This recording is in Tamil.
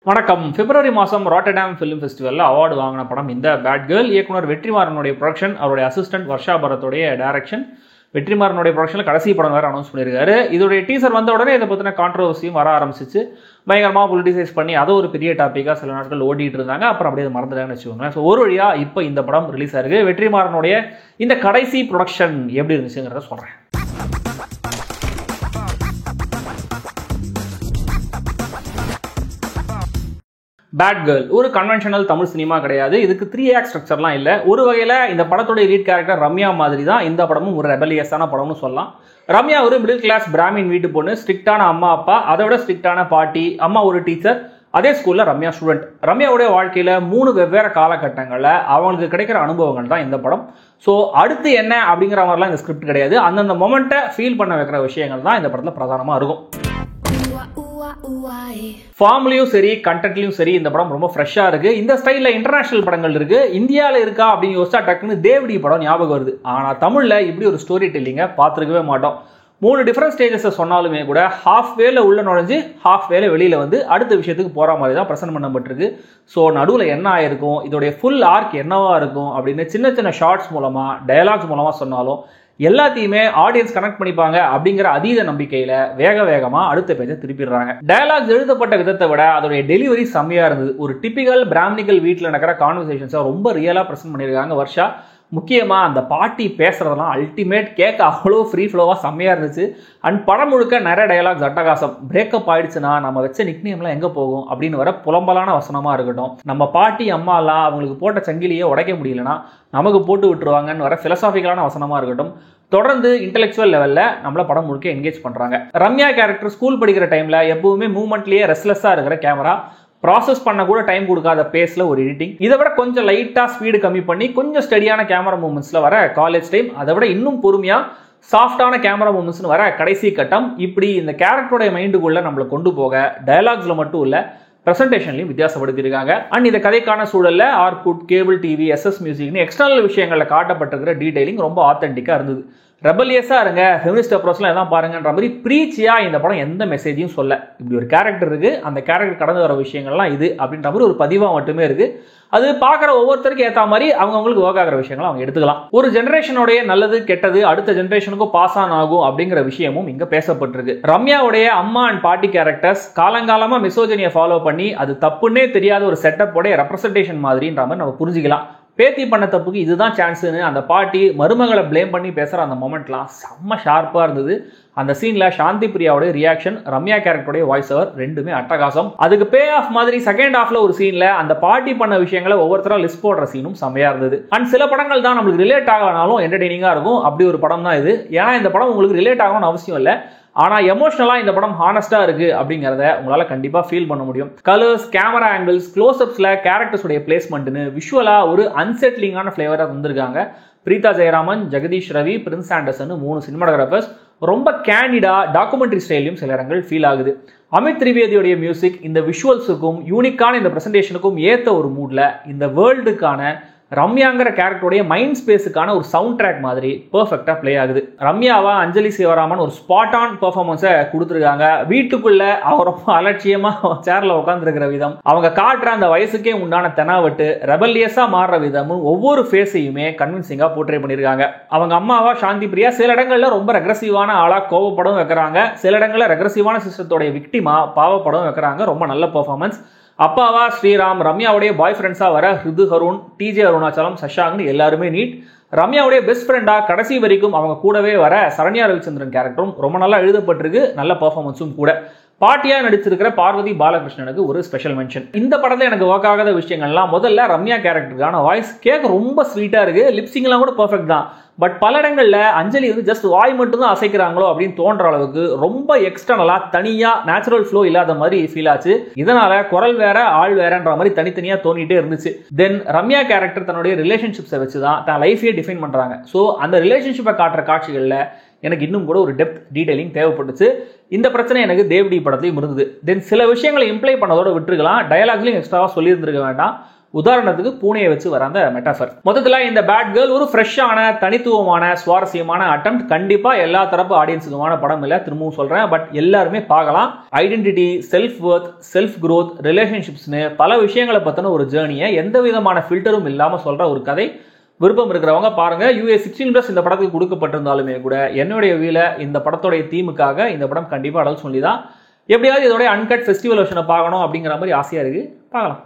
வணக்கம். பிப்ரவரி மாதம் ராட்டர்டாம் ஃபிலிம் ஃபெஸ்டிவலில் அவார்டு வாங்கின படம் இந்த பேட் கேர்ள். இயக்குனர் வெற்றிமாறனுடைய ப்ரொடக்ஷன், அவருடைய அசிஸ்டன்ட் வர்ஷா பரத்துடைய டைரக்ஷன். வெற்றிமாறனுடைய ப்ரொடக்ஷனில் கடைசி படம் வேறு அனௌன்ஸ் பண்ணியிருக்காரு. இதோடைய டீசர் வந்த உடனே இதை பற்றின கான்ட்ரவர்சியும் வர ஆரம்பிச்சிச்சு. பயங்கரமாக பொலிட்டிசைஸ் பண்ணி அதை ஒரு பெரிய டாப்பிக்காக சில நாட்கள் ஓடிட்டு இருந்தாங்க. அப்புறம் அப்படியே அதை மறந்துட்டாங்கன்னு வச்சுக்கோங்களேன். ஸோ ஒரு வழியாக இப்போ இந்த படம் ரிலீஸ் ஆயிருக்கு. வெற்றிமாறனுடைய இந்த கடைசி ப்ரொடக்ஷன் எப்படி இருந்துச்சுங்கிறத சொல்கிறேன். பேட் கேர்ள் ஒரு கன்வென்ஷனல் தமிழ் சினிமா கிடையாது. இதுக்கு 3 ஆக்ட் ஸ்ட்ரக்சர்லாம் இல்லை. ஒரு வகையில் இந்த படத்துடைய லீட் கேரக்டர் ரம்யா மாதிரி தான் இந்த படமும் ஒரு ரெபலியஸான படம்னு சொல்லலாம். ரம்யா ஒரு மிடில் கிளாஸ் பிராமின் வீட்டு பொண்ணு, ஸ்ட்ரிக்டான அம்மா அப்பா, அதை விட ஸ்ட்ரிக்டான பாட்டி, அம்மா ஒரு டீச்சர், அதே ஸ்கூலில் ரம்யா ஸ்டூடெண்ட். ரம்யாவுடைய வாழ்க்கையில் 3 வெவ்வேறு காலகட்டங்களில் அவங்களுக்கு கிடைக்கிற அனுபவங்கள் தான் இந்த படம். ஸோ அடுத்து என்ன அப்படிங்கிற மாதிரிலாம் இந்த ஸ்கிரிப்ட் கிடையாது. அந்தந்த மொமெண்ட்டை ஃபீல் பண்ண வைக்கிற விஷயங்கள் தான் இந்த படத்தில் பிரதானமாக இருக்கும். ஃபார்ம்லையும் சரி கண்டென்ட்லையும் சரி இந்த படம் ரொம்ப ஃப்ரெஷ்ஷாக இருக்குது. இந்த ஸ்டைலில் இன்டர்நேஷனல் படங்கள் இருக்குது. இந்தியாவில் இருக்கா அப்படின்னு யோசிச்சா டக்குன்னு தேவடி படம் ஞாபகம் வருது. ஆனால் தமிழில் இப்படி ஒரு ஸ்டோரி டெல்லிங்கை பார்த்துருக்கவே மாட்டோம். 3 டிஃப்ரெண்ட் ஸ்டேஜஸை சொன்னாலுமே கூட ஹாஃப் வேல உள்ள நுழைஞ்சு ஹாஃப் வேல வெளியில் வந்து அடுத்த விஷயத்துக்கு போகிற மாதிரி தான் ப்ரெசென்ட் பண்ணப்பட்டிருக்கு. ஸோ நடுவில் என்ன ஆயிருக்கும், இதோடைய ஃபுல் ஆர்க் என்னவா இருக்கும் அப்படின்னு சின்ன சின்ன ஷார்ட்ஸ் மூலமாக டயலாக்ஸ் மூலமாக சொன்னாலும் எல்லாத்தையுமே ஆடியன்ஸ் கனெக்ட் பண்ணிப்பாங்க அப்படிங்கிற அதீத நம்பிக்கையில் வேகமாக அடுத்த பேஜை திருப்பிடுறாங்க. டயலாக்ஸ் எழுதப்பட்ட விதத்தை விட அதோடைய டெலிவரி செம்மையாக இருந்தது. ஒரு டிப்பிக்கல் பிராமணிக்கல் வீட்டில் நடக்கிற கான்வர்சேஷன்ஸை ரொம்ப ரியலாக ப்ரெசென்ட் பண்ணியிருக்காங்க வர்ஷா. முக்கியமாக அந்த பாட்டி பேசுகிறதெல்லாம் அல்டிமேட், கேட்க அவ்வளோ ஃப்ரீ ஃப்ளோவாக செம்மையாக இருந்துச்சு. அண்ட் படம் முழுக்க நிறைய டயலாக்ஸ் அட்டகாசம். பிரேக்கப் ஆயிடுச்சுன்னா நம்ம வச்ச நிக்நேம்லாம் எங்கே போகும் அப்படின்னு வர புலம்பலான வசனமாக இருக்கட்டும். நம்ம பாட்டி அம்மாலாம் அவங்களுக்கு போட்ட சங்கிலியை உடைக்க முடியலன்னா நமக்கு போட்டு விட்டுருவாங்கன்னு வர ஃபிலசாபிக்கலான வசனமாக இருக்கட்டும். தொடர்ந்து இன்டெலெக்சுவல் லெவலில் நம்மள படம் முழுக்க என்கேஜ் பண்ணுறாங்க. ரம்யா கேரக்டர் ஸ்கூல் படிக்கிற டைமில் எப்பவுமே மூவ்மெண்ட்லேயே ரெஸ்ட்லெஸ்ஸாக இருக்கிற கேமரா, ப்ராசஸ் பண்ண கூட டைம் கொடுக்காத பேஸில் ஒரு எடிட்டிங், இதை விட கொஞ்சம் லைட்டாக ஸ்பீடு கம்மி பண்ணி கொஞ்சம் ஸ்டடியான கேமரா மூமெண்ட்ஸில் வர காலேஜ் டைம், அதை விட இன்னும் பொறுமையாக சாஃப்டான கேமரா மூமெண்ட்ஸ்னு வர கடைசி கட்டம், இப்படி இந்த கேரக்டருடைய மைண்டுக்குள்ளே நம்மளை கொண்டு போக டயலாக்ஸில் மட்டும் இல்லை ப்ரெசன்டேஷன்லையும் வித்தியாசப்படுத்தியிருக்காங்க. அண்ட் இந்த கதைக்கான சூழலில் ஆர்குட், கேபிள் டிவி, எஸ்எஸ் மியூசிக்னு எக்ஸ்டர்னல் விஷயங்களில் காட்டப்பட்டிருக்கிற டீடைலிங் ரொம்ப ஆத்தென்டிக்காக இருந்தது. ரெபலியஸாக இருங்க, ஃபெமினிஸ்ட் அப்ரோச்லாம் எல்லாம் பாருங்கன்ற மாதிரி ப்ரீச்சியாக இந்த படம் எந்த மெசேஜையும் சொல்ல. இப்படி ஒரு கேரக்டர் இருக்குது, அந்த கேரக்டர் கடந்து வர விஷயங்கள்லாம் இது அப்படின்ற மாதிரி ஒரு பதிவாக மட்டுமே இருக்குது. அது பார்க்குற ஒவ்வொருத்தருக்கும் ஏற்ற மாதிரி அவங்களுக்கு ஒர்க் ஆகிற விஷயங்களை அவங்க எடுத்துக்கலாம். ஒரு ஜென்ரேஷனுடைய நல்லது கெட்டது அடுத்த ஜென்ரேஷனுக்கும் பாஸ் ஆன் ஆகும் அப்படிங்கிற விஷயமும் இங்கே பேசப்பட்டிருக்கு. ரம்யாவுடைய அம்மா அண்ட் பாட்டி கேரக்டர்ஸ் காலங்காலமாக மிசோஜனியை ஃபாலோ பண்ணி அது தப்புன்னே தெரியாத ஒரு செட்டப்போடைய ரெப்ரசன்டேஷன் மாதிரின்ற மாதிரி நம்ம புரிஞ்சுக்கலாம். பேத்தி பண்ண தப்புக்கு இதுதான் சான்ஸுன்னு அந்த பாட்டி மருமகளை பிளேம் பண்ணி பேசுகிற அந்த மொமெண்ட்லாம் செம்ம ஷார்ப்பாக இருந்தது. அந்த சீனில் சாந்தி பிரியாவுடைய ரியாக்ஷன், ரம்யா கேரக்டருடைய வாய்ஸ் ஓவர் ரெண்டுமே அட்டகாசம். அதுக்கு பே ஆஃப் மாதிரி செகண்ட் ஹாஃப்ல ஒரு சீனில் அந்த பாட்டி பண்ண விஷயங்களை ஒவ்வொருத்தரா லிஸ்ட் போடுற சீனும் செம்மையாக இருந்தது. அண்ட் சில படங்கள் தான் நம்மளுக்கு ரிலேட் ஆகனாலும் என்டர்டெய்னிங்காக இருக்கும். அப்படி ஒரு படம் தான் இது. ஏன்னா இந்த படம் உங்களுக்கு ரிலேட் ஆகணும்னு அவசியம் இல்லை, ஆனால் எமோஷனலாக இந்த படம் ஹானஸ்டாக இருக்குது அப்படிங்கிறத உங்களால் கண்டிப்பாக ஃபீல் பண்ண முடியும். கலர்ஸ், கேமரா ஆங்கிள்ஸ், க்ளோஸ்அப்ஸில் கேரக்டர்ஸுடைய பிளேஸ்மெண்ட்டுன்னு விஷுவலாக ஒரு அன்செட்லிங்கான ஃப்ளேவராக வந்திருக்காங்க. Preetha Jayaraman, Jagadeesh Ravi, Prince Anderson 3 cinematographers ரொம்ப கேண்டிடா டாக்குமெண்ட்ரி ஸ்டைலையும் சில இடங்கள் ஃபீல் ஆகுது. அமித் திரிவேதியோடைய மியூசிக் இந்த விஷுவல்ஸுக்கும் யூனிக்கான இந்த ப்ரெசன்டேஷனுக்கும் ஏற்ற ஒரு மூடில் இந்த வேர்ல்டுக்கான ரம்யாங்கிற கேரக்டருடைய மைண்ட் ஸ்பேஸுக்கான ஒரு சவுண்ட் ட்ராக் மாதிரி பெர்ஃபெக்டாக ப்ளே ஆகுது. ரம்யாவா அஞ்சலி சிவராமன் ஒரு ஸ்பாட் ஆன் பெர்ஃபார்மன்ஸை கொடுத்துருக்காங்க. வீட்டுக்குள்ள அவர் ரொம்ப அலட்சியமாக சேரில் உட்காந்துருக்கிற விதம், அவங்க காட்டுற அந்த வயசுக்கே உண்டான தெனாவட்டு, ரெபல்லியஸாக மாறுற விதமும் ஒவ்வொரு ஃபேஸையுமே கன்வின்சிங்காக போர்ட்ரே பண்ணியிருக்காங்க. அவங்க அம்மாவா சாந்தி பிரியா சில இடங்களில் ரொம்ப ரெக்ரெசிவான ஆளாக கோவப்படவும் வைக்கிறாங்க, சில இடங்களில் ரெக்ரெசிவான சிஸ்டத்தோடைய விக்டிமா பாவப்படவும் வைக்கிறாங்க. ரொம்ப நல்ல பெர்ஃபார்மன்ஸ். அப்பாவா ஸ்ரீராம், ரம்யாவுடைய பாய் ஃப்ரெண்ட்ஸாக வர ஹிருது ஹருண், டிஜே அருணாச்சலம், சஷாங்னு எல்லாருமே நீட். ரம்யாவுடைய பெஸ்ட் ஃப்ரெண்டாக கடைசி வரைக்கும் அவங்க கூடவே வர சரண்யா ரவிச்சந்திரன் கேரக்டரும் ரொம்ப நல்லா எழுதப்பட்டிருக்கு, நல்ல பெர்ஃபார்மன்ஸும் கூட. பாட்டியா நடிச்சிருக்கிற பார்வதி பாலகிருஷ்ணனுக்கு ஒரு ஸ்பெஷல் மென்ஷன். இந்த படத்தில் எனக்கு ஒர்க் ஆகாத விஷயங்கள்லாம், முதல்ல ரம்யா கேரக்டருக்கான வாய்ஸ் கேட்க ரொம்ப ஸ்வீட்டாக இருக்குது, லிப்சிங்லாம் கூட பர்ஃபெக்ட் தான். பட் பல இடங்களில் அஞ்சலி ஜஸ்ட் வாய் மட்டும் தான் அசைக்கிறாங்களோ அப்படின்னு தோன்ற அளவுக்கு ரொம்ப எக்ஸ்டர்னலாக தனியாக நேச்சுரல் ஃப்ளோ இல்லாத மாதிரி ஃபீல் ஆச்சு. இதனால குரல் வேற ஆள் வேறன்ற மாதிரி தனித்தனியாக தோணிட்டே இருந்துச்சு. தென் ரம்யா கேரக்டர் தன்னுடைய ரிலேஷன்ஷிப்ஸை வச்சு தான் தன் லைஃபையே டிஃபைன் பண்ணுறாங்க. ஸோ அந்த ரிலேஷன்ஷிப்பை காட்டுற காட்சிகளில் எனக்கு இன்னும் கூட ஒரு டெப்த் டீடைலிங் தேவைப்பட்டுச்சு. இந்த பிரச்சனை எனக்கு தேவடி படத்தையும் இருந்தது. தென் சில விஷயங்களை இம்ப்ளை பண்ணதோட விட்டுருக்கலாம், டயலாக்லையும் எக்ஸ்ட்ராவாக சொல்லியிருந்திருக்க வேண்டாம். உதாரணத்துக்கு பூனையை வச்சு வர அந்த மெட்டாஃபர். மொத்தத்தில் இந்த பேட் கேர்ள் ஒரு ஃப்ரெஷ்ஷான, தனித்துவமான, சுவாரஸ்யமான அட்டெம்ப்ட். கண்டிப்பா எல்லா தரப்பு ஆடியன்ஸுக்குமான படம் இல்லை, திரும்பவும் சொல்றேன். பட் எல்லாருமே பார்க்கலாம். Identity, self Worth, self growth, ரிலேஷன்ஷிப்ஸ்னு பல விஷயங்களை பத்தின ஒரு ஜேர்னியை எந்த விதமான ஃபில்டரும் இல்லாம சொல்ற ஒரு கதை. விருப்பம் இருக்கிறவங்க பாருங்க. US16+ இந்த படத்துக்கு கொடுக்கப்பட்டிருந்தாலுமே கூட என்னுடைய வியூல இந்த படத்தோடைய தீமுக்காக இந்த படம் கண்டிப்பா அடல்ட் சொல்லி தான். எப்படியாவது இதோட அன்கட் ஃபெஸ்டிவல் வெர்ஷனை பார்க்கணும் அப்படிங்கிற மாதிரி ஆசையா இருக்கு. பார்க்கலாம்.